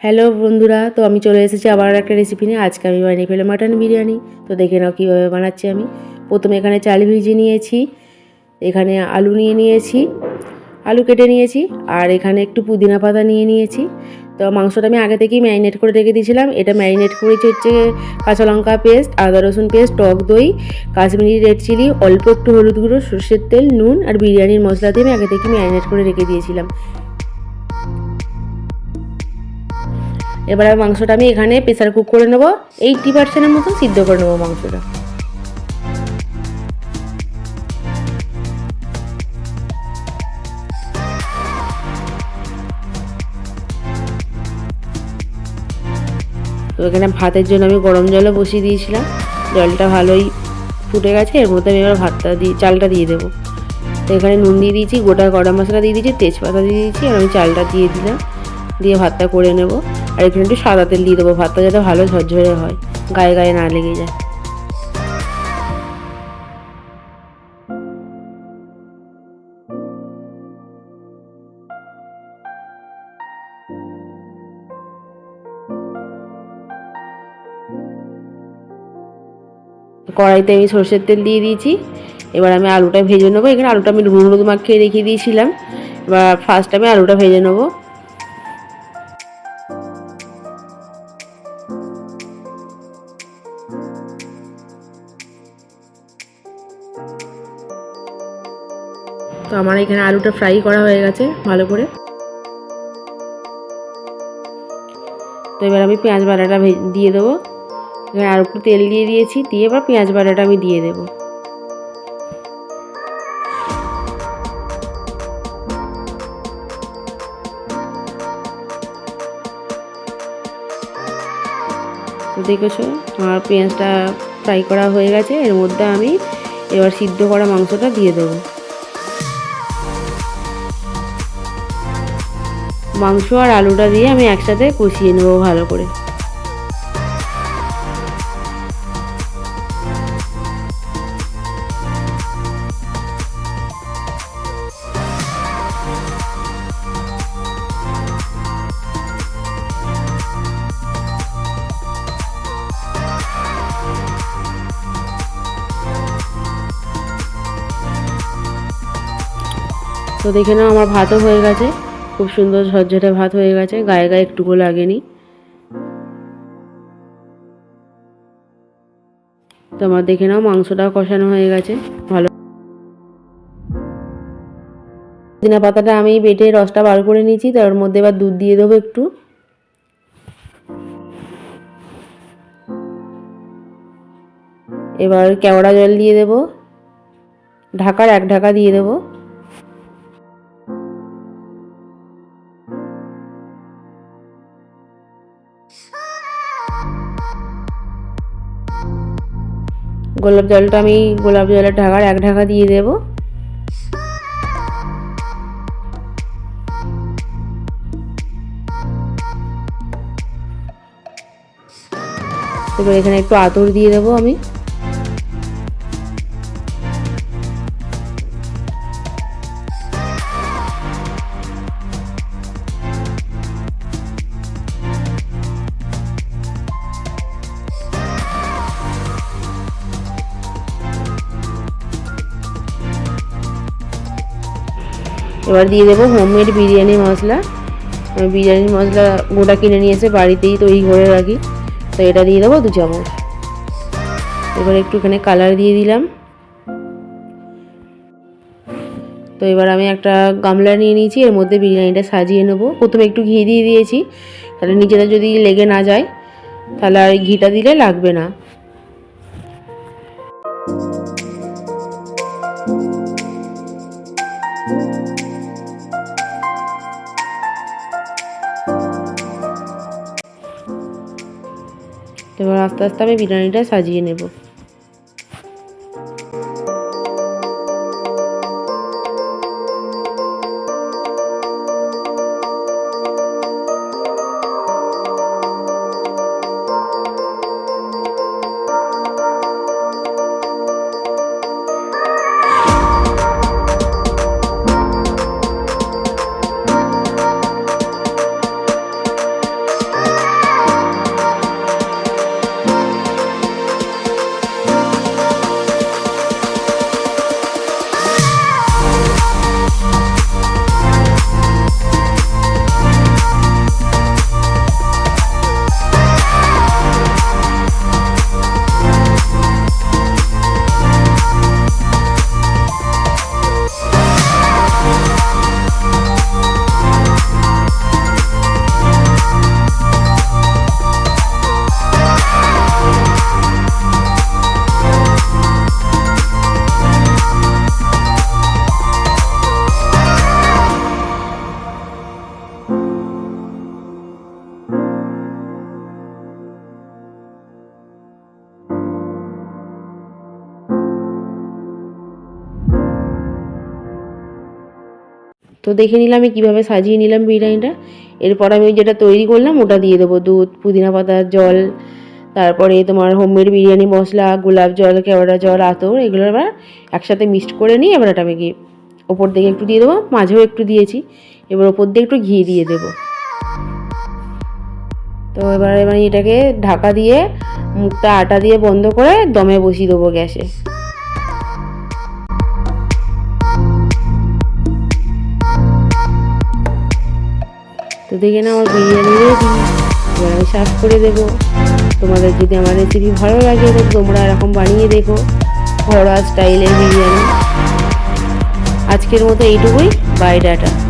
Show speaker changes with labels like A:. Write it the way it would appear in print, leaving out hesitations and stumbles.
A: Hello বন্ধুরা, তো আমি চলে এসেছি আবার একটা রেসিপি নিয়ে। আজকে আমি বানিয়ে ফেলে মাটন বিরিয়ানি। তো দেখে নাও কীভাবে বানাচ্ছি আমি। প্রথমে এখানে চাল ভিজিয়ে নিয়েছি, এখানে আলু নিয়ে নিয়েছি, আলু কেটে নিয়েছি, আর এখানে একটু পুদিনা পাতা নিয়ে নিয়েছি। তো মাংসটা আমি আগে থেকেই ম্যারিনেট করে রেখে দিয়েছিলাম। এটা ম্যারিনেট করেছি হচ্ছে কাঁচা লঙ্কা পেস্ট, আদা রসুন পেস্ট, টক দই, কাশ্মীরি রেড চিলি, অল্প একটু হলুদ গুঁড়ো, সর্ষের তেল, নুন আর বিরিয়ানির মশলা দিয়ে আমি আগে থেকে ম্যারিনেট করে রেখে দিয়েছিলাম। এবার মাংসটা আমি এখানে প্রেসার কুক করে নেবো, 80% মতন সিদ্ধ করে নেবো মাংসটা। তো এখানে ভাতের জন্য আমি গরম জলে বসিয়ে দিয়েছিলাম, জলটা ভালোই ফুটে গেছে। এর মধ্যে আমি এবার চালটা দিয়ে দেবো। তো এখানে নুন দিয়ে দিয়েছি, গোটা গরম মশলা দিয়ে দিয়েছি, তেজপাতা দিয়ে দিয়েছি, আর আমি চালটা দিয়ে দিলাম, দিয়ে ভাতটা করে নেব। আর এখানে একটু সাদা তেল দিয়ে দেবো, ভাতটা যাতে ভালো ঝরঝরে হয়, গায়ে গায়ে না লেগে যায়। কড়াইতে আমি সরষের তেল দিয়ে দিয়েছি। এবার আমি আলুটা ভেজে নেবো। এখানে আলুটা আমি নুন হলুদ মাখিয়ে রেখে দিয়েছিলাম। এবার ফার্স্ট আমি আলুটা ভেজে নেবো। তো আমার এখানে আলুটা ফ্রাই করা হয়ে গেছে ভালো করে। তো এবার আমি পেঁয়াজ বাটাটা দিয়ে দেবো। এখানে আর একটু তেল দিয়ে দিয়েছি, দিয়ে এবার পেঁয়াজ বাটাটা আমি দিয়ে দেবো। তো দেখেছো আমার পেঁয়াজটা ফ্রাই করা হয়ে গেছে। এর মধ্যে আমি এবার সিদ্ধ করা মাংসটা দিয়ে দেবো। মাংস আর আলুটা দিয়ে আমি একসাথে কষিয়ে নেবো ভালো করে। তো দেখে নাও আমার ভাতও হয়ে গেছে, খুব সুন্দর ঝরঝরে ভাত হয়ে গেছে, গায়ে গায়ে একটুকু লাগেনি। তো আমার দেখে নাও মাংসটাও কষানো হয়ে গেছে ভালো। পুদিনা পাতাটা আমি বেটে রসটা বার করে নিয়েছি, তার মধ্যে এবার দুধ দিয়ে দেবো একটু। এবার কেওড়া জল দিয়ে দেবো, এক ঢাকা দিয়ে দেবো। গোলাপ জলটা আমি গোলাপ জলের এক ঢাকা দিয়ে দেবো। এবার এখানে একটু আতর দিয়ে দেবো আমি। এবার দিয়ে দেবো হোমমেড বিরিয়ানি মশলা। আমি বিরিয়ানি মশলা গোটা কিনে নিয়ে এসে বাড়িতেই তৈরি করে রাখি। তো এটা দিয়ে দেবো 2 চামচ। এবার একটু এখানে কালার দিয়ে দিলাম। তো এবার আমি একটা গামলা নিয়ে নিয়েছি, এর মধ্যে বিরিয়ানিটা সাজিয়ে নেবো। প্রথমে একটু ঘি দিয়ে দিয়েছি, তাহলে নিচেটা যদি লেগে না যায় তাহলে আর ঘিটা দিলে লাগবে না। এবার আস্তে আস্তে আমি বিরিয়ানিটা সাজিয়ে নেব। তো দেখে নিলাম আমি কীভাবে সাজিয়ে নিলাম বিরিয়ানিটা। এরপর আমি যেটা তৈরি করলাম ওটা দিয়ে দেবো, দুধ, পুদিনা পাতার জল, তারপরে তোমার হোমমেড বিরিয়ানি মশলা, গোলাপ জল, কেওড়া জল, আতর, এগুলো এবার একসাথে মিক্সড করে নিই। এবার এটা আমি ওপর দিকে একটু দিয়ে দেবো, মাঝেও একটু দিয়েছি, এবার ওপর দিয়ে একটু ঘি দিয়ে দেবো। তো এবার এটাকে ঢাকা দিয়ে মুখটা আটা দিয়ে বন্ধ করে দমে বসিয়ে দেবো গ্যাসে। তো দেখে না আমার বিরিয়ানি রেডি। এবার আমি সার্ভ করে দেবো। তোমাদের যদি আমার রেসিপি ভালো লাগে তো তোমরা এরকম বানিয়ে দেখো, ঘরোয়া স্টাইলের বিরিয়ানি। আজকের মতো এইটুকুই, বাই, টাটা।